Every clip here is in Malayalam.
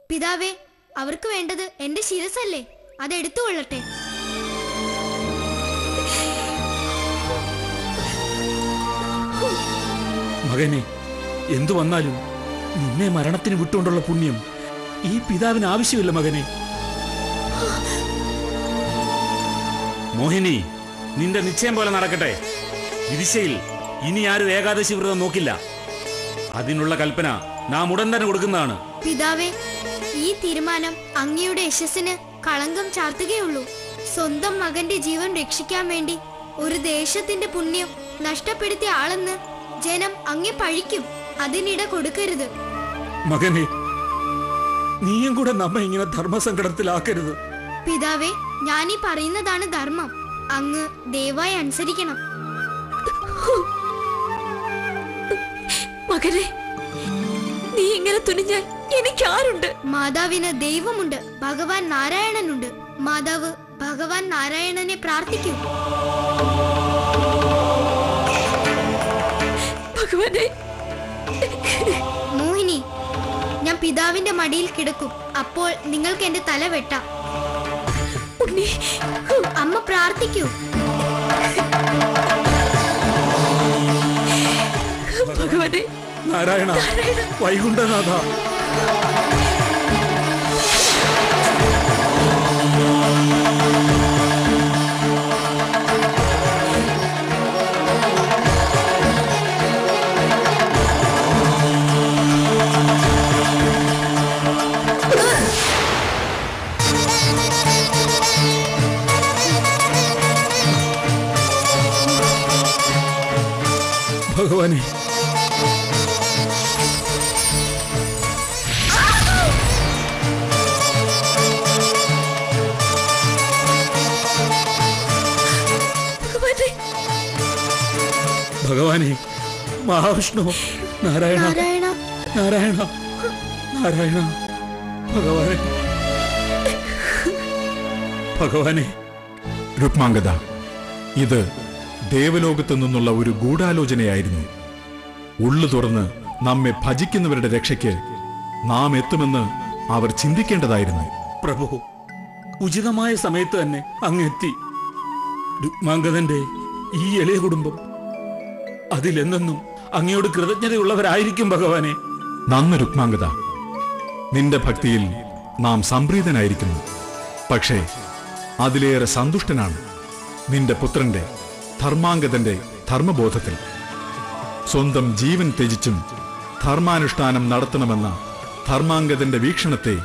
പിതാവേ, അവർക്ക് വേണ്ടത് എന്റെ ശിരസല്ലേ, അതെടുത്തുകൊള്ളട്ടെ. മകനെ, എന്തു വന്നാലും നിന്നെ മരണത്തിന് വിട്ടുകൊണ്ടുള്ള പുണ്യം ഈ പിതാവിന് ആവശ്യമില്ല മകനെ. മോഹിനി, നിന്റെ നിശ്ചയം പോലെ നടക്കട്ടെ. വിദിശയിൽ ഇനി ആരും ഏകാദശി വ്രതം നോക്കില്ല. അതിനുള്ള കൽപ്പന നാം ഉടൻ തന്നെ കൊടുക്കുന്നതാണ്. പിതാവേ, ഈ തീരുമാനം അങ്ങയുടെ യശസ്സിന് കളങ്കം ചാർത്തുകയുള്ളൂ. സ്വന്തം മകന്റെ ജീവൻ രക്ഷിക്കാൻ വേണ്ടി ഒരു ദേശത്തിന്റെ പുണ്യം നഷ്ടപ്പെടുത്തിയ ആളെന്ന് ജനം അങ്ങേ പഴിക്കും. അതിനിട കൊടുക്കരുത്. മകനെ, നീയും കൂടെ നമ്മെ ഇങ്ങനെ ധർമ്മസങ്കടത്തിലാക്കരുത്. പിതാവേ, ഞാനീ പറയുന്നതാണ് ധർമ്മം. അങ്ങ് ദയവായി അനുസരിക്കണം. മകനെ, നീ ഇങ്ങനെ തുനിഞ്ഞാൽ എനിക്കാരുണ്ട്? മാതാവിന് ദൈവമുണ്ട്, ഭഗവാൻ നാരായണനുണ്ട്. മാതാവ് ഭഗവാൻ നാരായണനെ പ്രാർത്ഥിക്കൂ. ഭഗവാനെ. മോഹിനി, ഞാൻ പിതാവിന്റെ മടിയിൽ കിടക്കും. അപ്പോൾ നിങ്ങൾക്ക് എന്റെ തല വെട്ടാം. അമ്മ പ്രാർത്ഥിക്കൂ. ഭഗവാനെ. നാരായണ, വൈകുണ്ഠനാഥ. ഭഗവാനെ, ഭഗവാനെ, മഹാവിഷ്ണു, നാരായണ, നാരായണ, നാരായണ, ഭഗവാനെ, ഭഗവാനെ. രുക്മാംഗദ, ഇത് ദേവലോകത്തു നിന്നുള്ള ഒരു ഗൂഢാലോചനയായിരുന്നു. ഉള്ളു തുറന്ന് നമ്മെ ഭജിക്കുന്നവരുടെ രക്ഷയ്ക്ക് നാം എത്തുമെന്ന് അവർ ചിന്തിക്കേണ്ടതായിരുന്നു. പ്രഭു, ഉചിതമായ സമയത്ത് തന്നെ അങ്ങെത്തി. രുക്മാംഗദന്റെ ഈ എളിയ കുടുംബം അതിലെന്നും അങ്ങയോട് കൃതജ്ഞതയുള്ളവരായിരിക്കും ഭഗവാനെ. നന്ന് രുക്മാംഗദ, നിന്റെ ഭക്തിയിൽ നാം സംപ്രീതനായിരിക്കുന്നു. പക്ഷേ അതിലേറെ സന്തുഷ്ടനാണ് നിന്റെ പുത്രന്റെ ധർമാംഗദന്റെ ധർമ്മബോധത്തിൽ. സ്വന്തം ജീവൻ ത്യജിച്ചും ധർമാനുഷ്ഠാനം നടത്തണമെന്ന ധർമാംഗദന്റെ വീക്ഷണത്തെ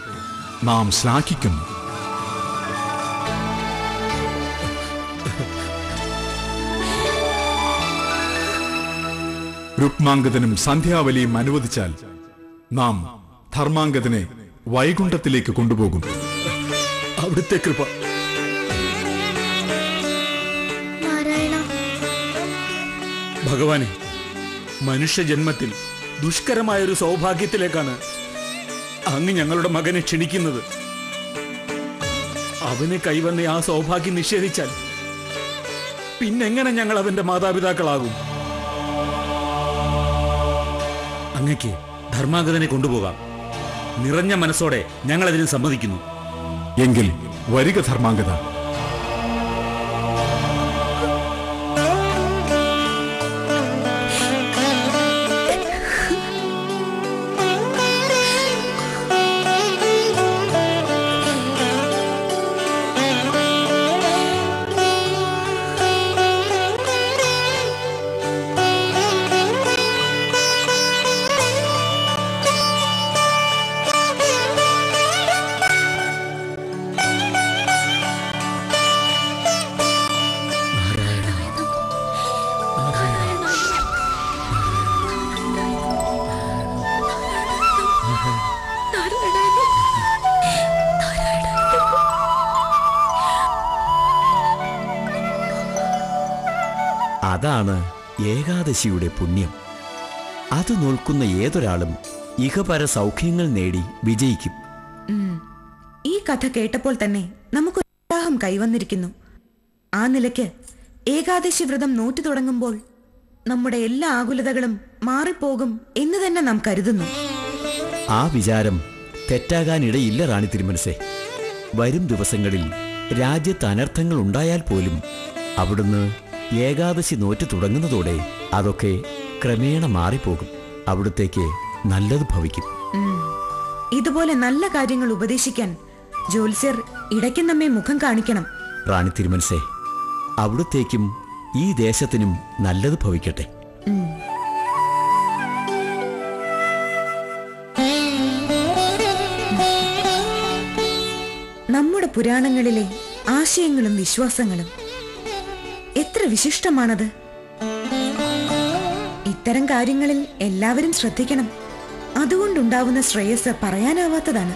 നാം ശ്ലാഘിക്കുന്നു. രുക്മാംഗദനും സന്ധ്യാവലിയും അനുവദിച്ചാൽ നാം ധർമാംഗദനെ വൈകുണ്ഠത്തിലേക്ക് കൊണ്ടുപോകും. അവിടുത്തെ കൃപ. ഭഗവാനെ, മനുഷ്യജന്മത്തിൽ ദുഷ്കരമായൊരു സൗഭാഗ്യത്തിലേക്കാണ് അങ്ങ് ഞങ്ങളുടെ മകനെ ക്ഷണിക്കുന്നത്. അവന് കൈവന്ന ആ സൗഭാഗ്യം നിഷേധിച്ചാൽ പിന്നെങ്ങനെ ഞങ്ങൾ അവന്റെ മാതാപിതാക്കളാകും? അങ്ങയ്ക്ക് ധർമാംഗദനെ കൊണ്ടുപോകാം. നിറഞ്ഞ മനസ്സോടെ ഞങ്ങൾ അതിന് സമ്മതിക്കുന്നു. എങ്കിൽ വരിക ധർമാംഗദ. അതാണ് ഏകാദശിയുടെ പുണ്യം. അത് നോൽക്കുന്ന ഏതൊരാളും ഇഹപര സൗഖ്യങ്ങൾ നേടി വിജയിക്കും. ഈ കഥ കേട്ടപ്പോൾ തന്നെ നമുക്കൊരു ഉത്സാഹം കൈവന്നിരിക്കുന്നു. ആ നിലയ്ക്ക് ഏകാദശി വ്രതം നോറ്റു തുടങ്ങുമ്പോൾ നമ്മുടെ എല്ലാ ആകുലതകളും മാറിപ്പോകും എന്ന് തന്നെ നാം കരുതുന്നു. ആ വിചാരം തെറ്റാകാനിടയില്ല റാണി തിരുമനസേ. വരും ദിവസങ്ങളിൽ രാജ്യത്ത് അനർത്ഥങ്ങൾ ഉണ്ടായാൽ പോലും അവിടുന്ന് ഏകാദശി നോറ്റ് തുടങ്ങുന്നതോടെ അതൊക്കെ ക്രമേണ മാറിപ്പോകും. അവിടുത്തേക്ക് നല്ലത് ഭവിക്കും. ഇതുപോലെ നല്ല കാര്യങ്ങൾ ഉപദേശിക്കാൻ ജ്യോത്സ്യർ ഇടയ്ക്ക് നമ്മെ മുഖം കാണിക്കണം. റാണി തിരുമനസേ, അവിടുത്തേക്കും ഈ ദേശത്തിനും നല്ലത് ഭവിക്കട്ടെ. നമ്മുടെ പുരാണങ്ങളിലെ ആശയങ്ങളും വിശ്വാസങ്ങളും എത്ര വിശിഷ്ടമാണത്. ഇത്തരം കാര്യങ്ങളിൽ എല്ലാവരും ശ്രദ്ധിക്കണം. അതുകൊണ്ടുണ്ടാവുന്ന ശ്രേയസ് പറയാനാവാത്തതാണ്.